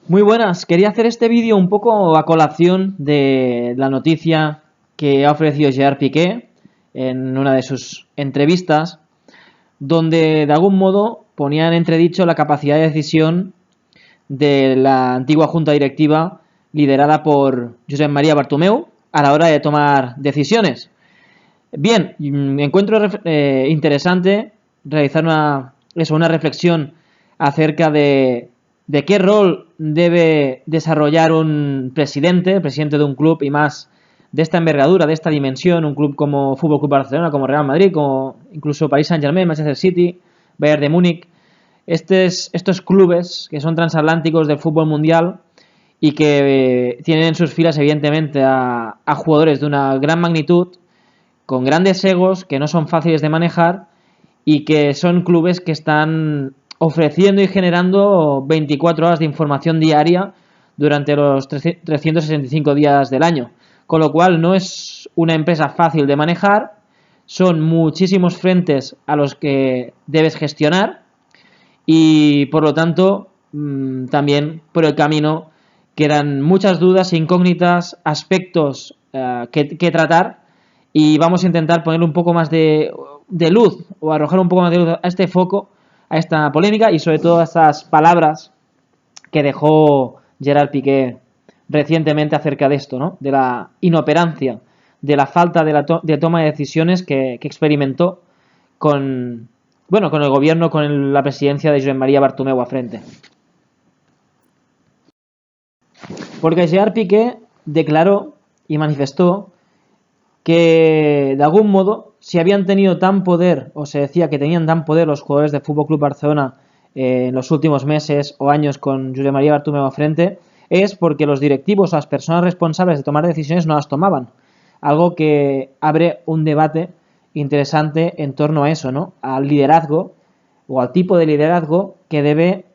Muy buenas, quería hacer este vídeo un poco a colación de la noticia que ha ofrecido Gerard Piqué en una de sus entrevistas, donde de algún modo ponía en entredicho la capacidad de decisión de la antigua junta directiva liderada por Josep María Bartomeu a la hora de tomar decisiones. Bien, encuentro interesante realizar una reflexión acerca de qué rol debe desarrollar un presidente, el presidente de un club y más de esta envergadura, de esta dimensión, un club como Fútbol Club Barcelona, como Real Madrid, como incluso Paris Saint-Germain, Manchester City, Bayern de Múnich. Estos clubes que son transatlánticos del fútbol mundial y que tienen en sus filas evidentemente a jugadores de una gran magnitud, con grandes egos que no son fáciles de manejar y que son clubes que están ofreciendo y generando 24 horas de información diaria durante los 365 días del año. Con lo cual no es una empresa fácil de manejar, son muchísimos frentes a los que debes gestionar y por lo tanto también por el camino quedan muchas dudas, incógnitas, aspectos que tratar y vamos a intentar poner un poco más de luz o arrojar un poco más de luz a este foco, a esta polémica y sobre todo a estas palabras que dejó Gerard Piqué recientemente acerca de esto, ¿no? De la inoperancia, de la falta de toma de decisiones que experimentó con el gobierno, con la presidencia de Josep María Bartomeu a frente. Porque Gerard Piqué declaró y manifestó que de algún modo, si habían tenido tan poder, o se decía que tenían tan poder los jugadores del FC Barcelona en los últimos meses o años con Josep María Bartomeu a frente, es porque los directivos o las personas responsables de tomar decisiones no las tomaban. Algo que abre un debate interesante en torno a eso, ¿no? Al liderazgo o al tipo de liderazgo que debe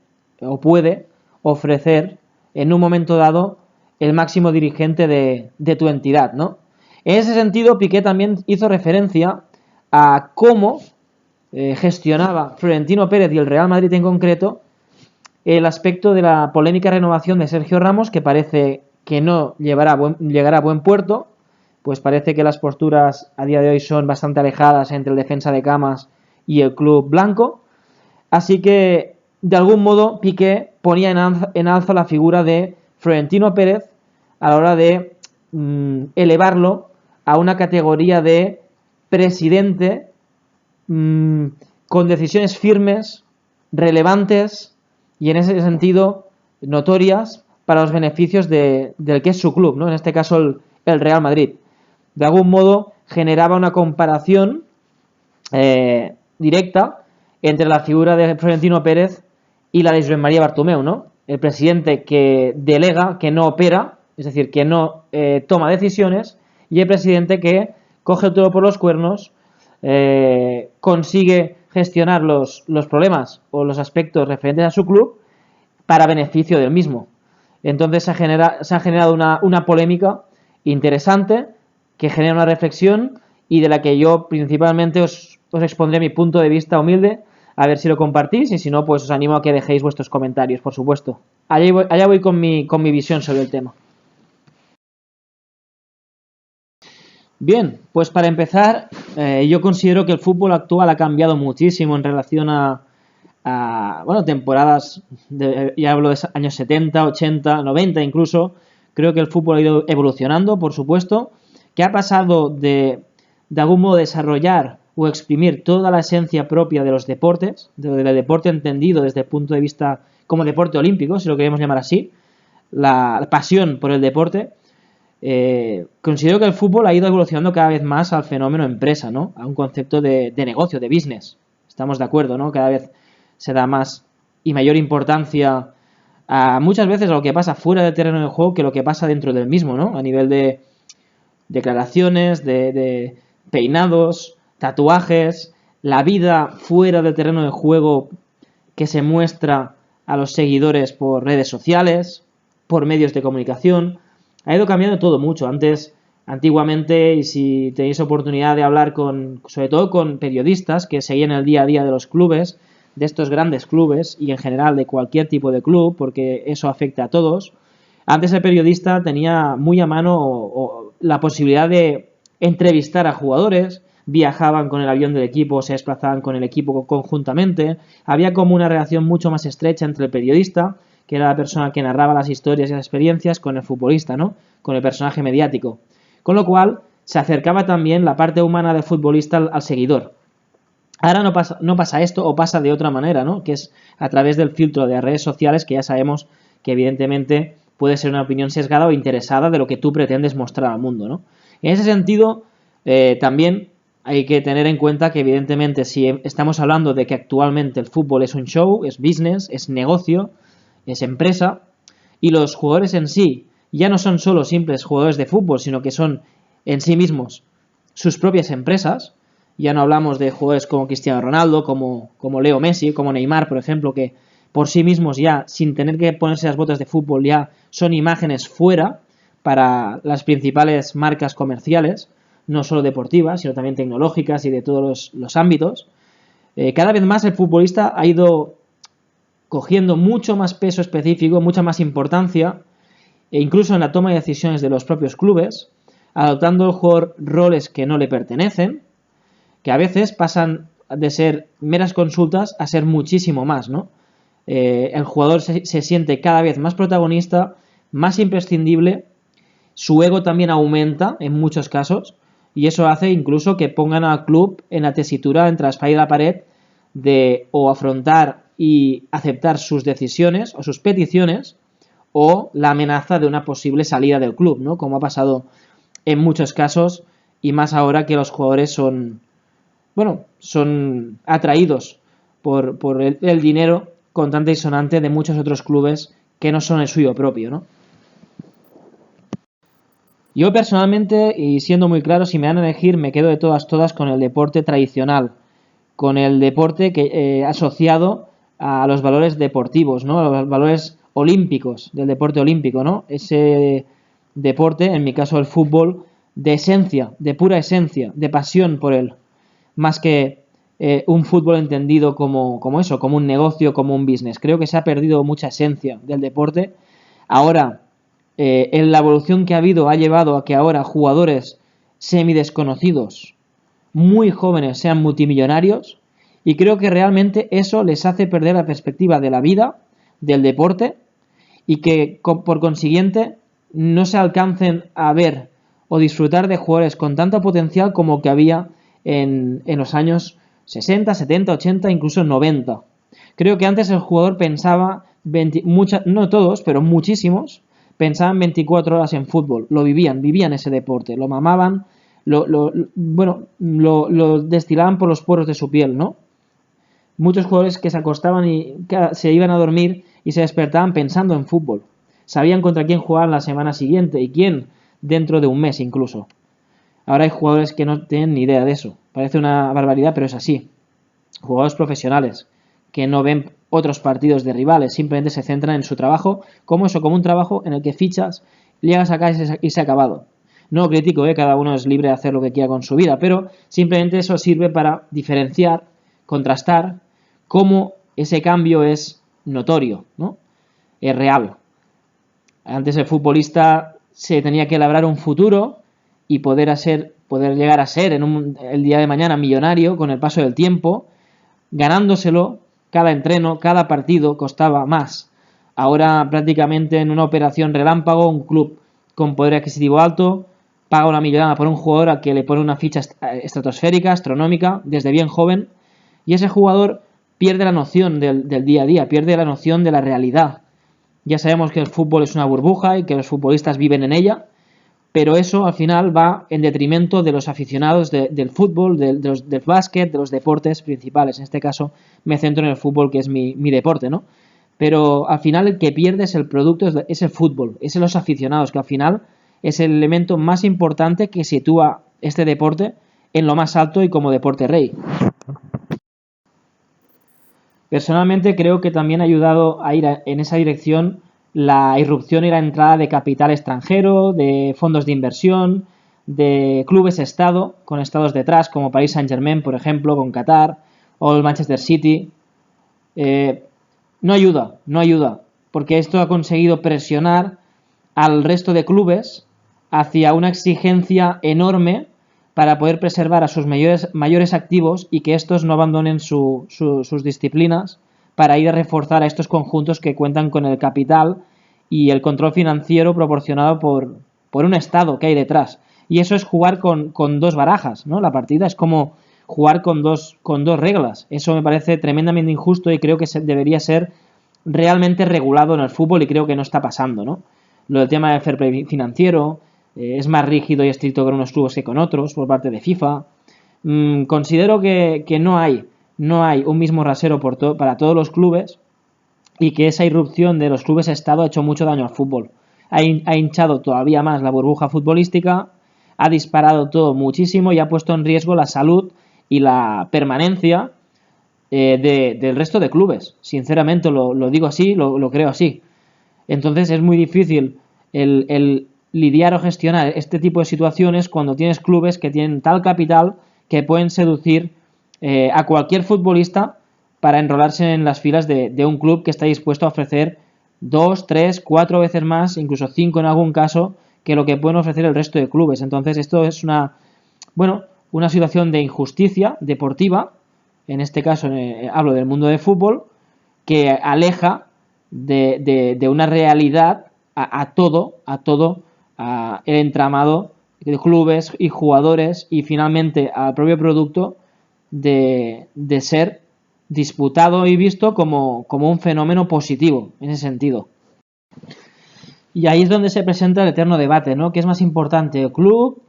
o puede ofrecer en un momento dado el máximo dirigente de tu entidad, ¿no? En ese sentido, Piqué también hizo referencia a cómo gestionaba Florentino Pérez y el Real Madrid en concreto el aspecto de la polémica renovación de Sergio Ramos, que parece que no llegará a buen puerto, pues parece que las posturas a día de hoy son bastante alejadas entre el defensa de Camas y el club blanco. Así que, de algún modo, Piqué ponía en alza la figura de Florentino Pérez a la hora de elevarlo a una categoría de presidente con decisiones firmes, relevantes y en ese sentido notorias para los beneficios del que es su club, ¿no? En este caso el Real Madrid. De algún modo generaba una comparación directa entre la figura de Florentino Pérez y la de Josep María Bartomeu, ¿no? El presidente que delega, que no opera, es decir, que no toma decisiones, y el presidente que coge todo por los cuernos, consigue gestionar los problemas o los aspectos referentes a su club para beneficio del mismo. Entonces se ha generado una polémica interesante que genera una reflexión y de la que yo principalmente os expondré mi punto de vista humilde, a ver si lo compartís y si no, pues os animo a que dejéis vuestros comentarios, por supuesto. Allá voy con mi visión sobre el tema. Bien, pues para empezar, yo considero que el fútbol actual ha cambiado muchísimo en relación a temporadas, ya hablo de años 70, 80, 90 incluso. Creo que el fútbol ha ido evolucionando, por supuesto, que ha pasado de algún modo desarrollar o exprimir toda la esencia propia de los deportes, del deporte entendido desde el punto de vista como deporte olímpico, si lo queremos llamar así, la pasión por el deporte. Considero que el fútbol ha ido evolucionando cada vez más al fenómeno empresa, ¿no? A un concepto de negocio, de business. Estamos de acuerdo, ¿no? Cada vez se da más y mayor importancia a muchas veces a lo que pasa fuera del terreno de juego que lo que pasa dentro del mismo, ¿no? A nivel de declaraciones, de peinados, tatuajes, la vida fuera del terreno de juego que se muestra a los seguidores por redes sociales, por medios de comunicación. Ha ido cambiando todo mucho. Antiguamente, y si tenéis oportunidad de hablar sobre todo con periodistas que seguían el día a día de los clubes, de estos grandes clubes y en general de cualquier tipo de club, porque eso afecta a todos, antes el periodista tenía muy a mano la posibilidad de entrevistar a jugadores, viajaban con el avión del equipo, se desplazaban con el equipo conjuntamente, había como una relación mucho más estrecha entre el periodista, que era la persona que narraba las historias y las experiencias, con el futbolista, ¿no? Con el personaje mediático. Con lo cual se acercaba también la parte humana del futbolista al seguidor. Ahora no pasa esto, o pasa de otra manera, ¿no? Que es a través del filtro de las redes sociales, que ya sabemos que evidentemente puede ser una opinión sesgada o interesada de lo que tú pretendes mostrar al mundo, ¿no? En ese sentido, también hay que tener en cuenta que evidentemente si estamos hablando de que actualmente el fútbol es un show, es business, es negocio, es empresa, y los jugadores en sí ya no son solo simples jugadores de fútbol, sino que son en sí mismos sus propias empresas. Ya no hablamos de jugadores como Cristiano Ronaldo, como Leo Messi, como Neymar, por ejemplo, que por sí mismos ya, sin tener que ponerse las botas de fútbol, ya son imágenes fuera para las principales marcas comerciales, no solo deportivas, sino también tecnológicas y de todos los ámbitos. Cada vez más el futbolista ha ido cogiendo mucho más peso específico, mucha más importancia, e incluso en la toma de decisiones de los propios clubes, adoptando el jugador roles que no le pertenecen, que a veces pasan de ser meras consultas a ser muchísimo más, ¿no? El jugador se siente cada vez más protagonista, más imprescindible, su ego también aumenta en muchos casos, y eso hace incluso que pongan al club en la tesitura entre la espalda y la pared de o afrontar y aceptar sus decisiones o sus peticiones, o la amenaza de una posible salida del club, ¿no? Como ha pasado en muchos casos, y más ahora que los jugadores son atraídos por el dinero contante y sonante de muchos otros clubes que no son el suyo propio, ¿no? Yo personalmente, y siendo muy claro, si me dan a elegir, me quedo de todas con el deporte tradicional, con el deporte que asociado a los valores deportivos, ¿no? A los valores olímpicos, del deporte olímpico, ¿no? Ese deporte, en mi caso el fútbol, de esencia, de pura esencia, de pasión por él, más que un fútbol entendido como eso, como un negocio, como un business. Creo que se ha perdido mucha esencia del deporte. Ahora, en la evolución que ha habido ha llevado a que ahora jugadores semidesconocidos, muy jóvenes, sean multimillonarios, y creo que realmente eso les hace perder la perspectiva de la vida, del deporte, y que por consiguiente no se alcancen a ver o disfrutar de jugadores con tanto potencial como que había en los años 60, 70, 80, incluso 90. Creo que antes el jugador pensaba, no todos, pero muchísimos, pensaban 24 horas en fútbol, lo vivían ese deporte, lo mamaban, lo destilaban por los poros de su piel, ¿no? Muchos jugadores que se acostaban y se iban a dormir y se despertaban pensando en fútbol. Sabían contra quién jugaban la semana siguiente y quién dentro de un mes incluso. Ahora hay jugadores que no tienen ni idea de eso. Parece una barbaridad, pero es así. Jugadores profesionales que no ven otros partidos de rivales, simplemente se centran en su trabajo, como un trabajo en el que fichas, llegas acá y se ha acabado. No lo critico, cada uno es libre de hacer lo que quiera con su vida, pero simplemente eso sirve para diferenciar, contrastar cómo ese cambio es notorio, ¿no? Es real. Antes el futbolista se tenía que labrar un futuro y poder llegar a ser el día de mañana millonario con el paso del tiempo, ganándoselo. Cada entreno, cada partido costaba más. Ahora prácticamente en una operación relámpago, un club con poder adquisitivo alto paga una millonada por un jugador al que le pone una ficha estratosférica, astronómica, desde bien joven, y ese jugador pierde la noción del día a día, pierde la noción de la realidad. Ya sabemos que el fútbol es una burbuja y que los futbolistas viven en ella, pero eso al final va en detrimento de los aficionados del fútbol, del básquet, de los deportes principales. En este caso me centro en el fútbol, que es mi deporte, ¿no? Pero al final el que pierde es el producto, es el fútbol, es los aficionados, que al final es el elemento más importante que sitúa este deporte en lo más alto y como deporte rey. Personalmente creo que también ha ayudado a ir en esa dirección la irrupción y la entrada de capital extranjero, de fondos de inversión, de clubes estado, con estados detrás, como Paris Saint-Germain, por ejemplo, con Qatar, o el Manchester City, no ayuda, porque esto ha conseguido presionar al resto de clubes hacia una exigencia enorme para poder preservar a sus mayores activos y que estos no abandonen sus disciplinas para ir a reforzar a estos conjuntos que cuentan con el capital y el control financiero proporcionado por un Estado que hay detrás. Y eso es jugar con dos barajas, ¿no? La partida es como jugar con dos reglas. Eso me parece tremendamente injusto y creo que debería ser realmente regulado en el fútbol y creo que no está pasando, ¿no? Lo del tema del fair play financiero es más rígido y estricto con unos clubes que con otros por parte de FIFA. Considero que no hay un mismo rasero para todos los clubes y que esa irrupción de los clubes Estado ha hecho mucho daño al fútbol. Ha hinchado todavía más la burbuja futbolística, ha disparado todo muchísimo y ha puesto en riesgo la salud y la permanencia del resto de clubes. Sinceramente lo digo así, lo creo así. Entonces es muy difícil el lidiar o gestionar este tipo de situaciones cuando tienes clubes que tienen tal capital que pueden seducir a cualquier futbolista para enrolarse en las filas de un club que está dispuesto a ofrecer 2, 3, 4 veces más, incluso 5 en algún caso, que lo que pueden ofrecer el resto de clubes. Entonces esto es una situación de injusticia deportiva, en este caso hablo del mundo del fútbol, que aleja de una realidad a todo el entramado de clubes y jugadores y finalmente al propio producto de ser disputado y visto como un fenómeno positivo en ese sentido. Y ahí es donde se presenta el eterno debate, ¿no? ¿Qué es más importante, el club,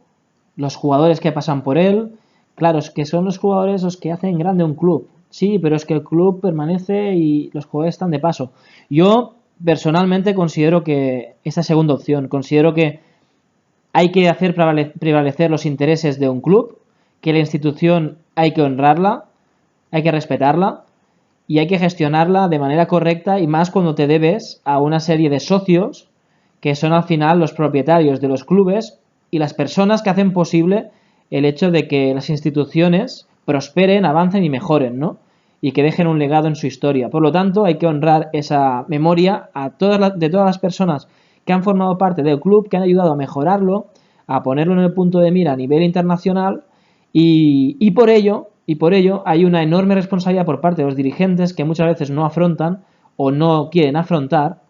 los jugadores que pasan por él? Claro, es que son los jugadores los que hacen grande un club. Sí, pero es que el club permanece y los jugadores están de paso. Yo personalmente considero que esta segunda opción, considero que hay que hacer prevalecer los intereses de un club, que la institución hay que honrarla, hay que respetarla y hay que gestionarla de manera correcta y más cuando te debes a una serie de socios que son al final los propietarios de los clubes y las personas que hacen posible el hecho de que las instituciones prosperen, avancen y mejoren, ¿no? Y que dejen un legado en su historia. Por lo tanto, hay que honrar esa memoria de todas las personas que han formado parte del club, que han ayudado a mejorarlo, a ponerlo en el punto de mira a nivel internacional y por ello hay una enorme responsabilidad por parte de los dirigentes que muchas veces no afrontan o no quieren afrontar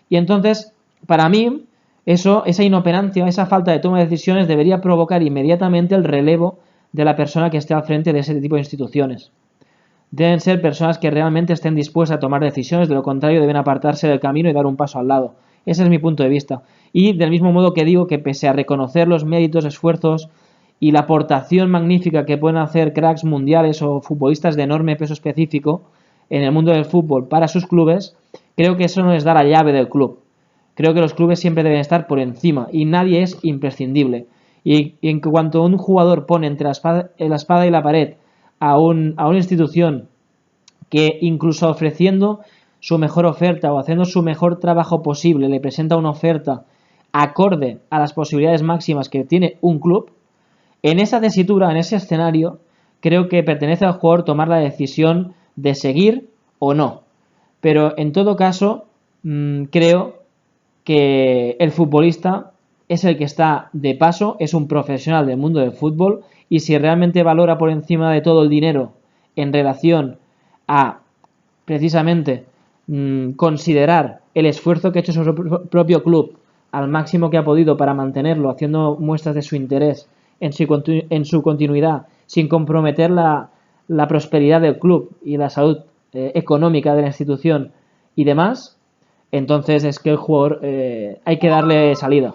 y entonces, para mí, esa inoperancia, esa falta de toma de decisiones debería provocar inmediatamente el relevo de la persona que esté al frente de ese tipo de instituciones. Deben ser personas que realmente estén dispuestas a tomar decisiones, de lo contrario deben apartarse del camino y dar un paso al lado. Ese es mi punto de vista. Y del mismo modo que digo que pese a reconocer los méritos, esfuerzos y la aportación magnífica que pueden hacer cracks mundiales o futbolistas de enorme peso específico en el mundo del fútbol para sus clubes, creo que eso no les da la llave del club. Creo que los clubes siempre deben estar por encima y nadie es imprescindible. Y en cuanto un jugador pone entre la espada y la pared a una institución que incluso ofreciendo su mejor oferta o haciendo su mejor trabajo posible le presenta una oferta acorde a las posibilidades máximas que tiene un club, en esa tesitura, en ese escenario, creo que pertenece al jugador tomar la decisión de seguir o no. Pero en todo caso, creo que el futbolista es el que está de paso, es un profesional del mundo del fútbol y si realmente valora por encima de todo el dinero en relación a precisamente considerar el esfuerzo que ha hecho su propio club al máximo que ha podido para mantenerlo, haciendo muestras de su interés en su continuidad, sin comprometer la prosperidad del club y la salud económica de la institución y demás, entonces es que el jugador hay que darle salida.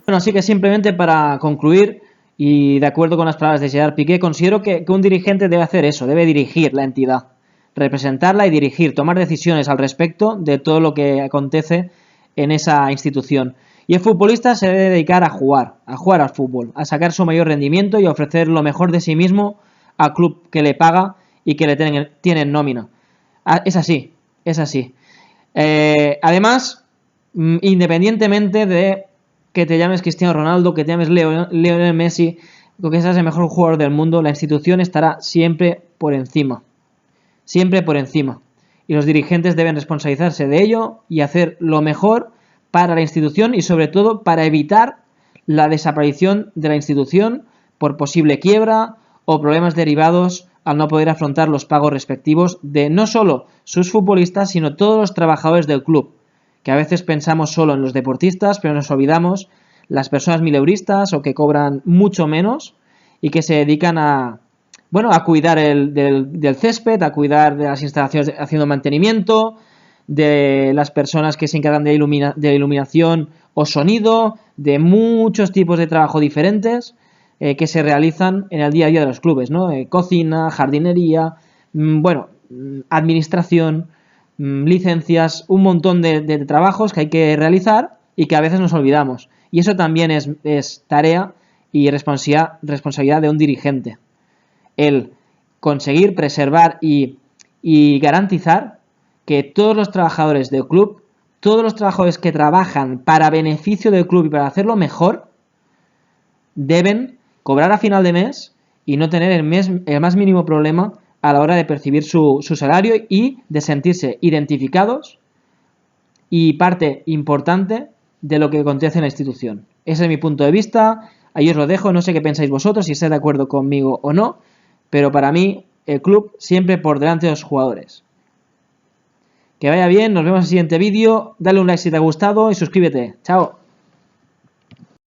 Bueno, así que simplemente para concluir, y de acuerdo con las palabras de Gerard Piqué, considero que un dirigente debe hacer eso, debe dirigir la entidad, representarla y dirigir, tomar decisiones al respecto de todo lo que acontece en esa institución. Y el futbolista se debe dedicar a jugar al fútbol, a sacar su mayor rendimiento y a ofrecer lo mejor de sí mismo al club que le paga y que le tiene en nómina. Es así. Además, independientemente de que te llames Cristiano Ronaldo, que te llames Lionel Messi, o que seas el mejor jugador del mundo, la institución estará siempre por encima. Siempre por encima. Y los dirigentes deben responsabilizarse de ello y hacer lo mejor para la institución y sobre todo para evitar la desaparición de la institución por posible quiebra o problemas derivados al no poder afrontar los pagos respectivos de no solo sus futbolistas, sino todos los trabajadores del club, que a veces pensamos solo en los deportistas, pero nos olvidamos las personas mileuristas o que cobran mucho menos y que se dedican a cuidar del césped, a cuidar de las instalaciones haciendo mantenimiento, de las personas que se encargan de iluminación o sonido, de muchos tipos de trabajo diferentes que se realizan en el día a día de los clubes, ¿no? Cocina, jardinería, administración, licencias, un montón de trabajos que hay que realizar y que a veces nos olvidamos. Y eso también es tarea y responsabilidad de un dirigente. El conseguir preservar y garantizar que todos los trabajadores del club, todos los trabajadores que trabajan para beneficio del club y para hacerlo mejor, deben cobrar a final de mes y no tener el más mínimo problema a la hora de percibir su salario y de sentirse identificados y parte importante de lo que acontece en la institución. Ese es mi punto de vista, ahí os lo dejo, no sé qué pensáis vosotros, si estáis de acuerdo conmigo o no, pero para mí el club siempre por delante de los jugadores. Que vaya bien, nos vemos en el siguiente vídeo, dale un like si te ha gustado y suscríbete. Chao.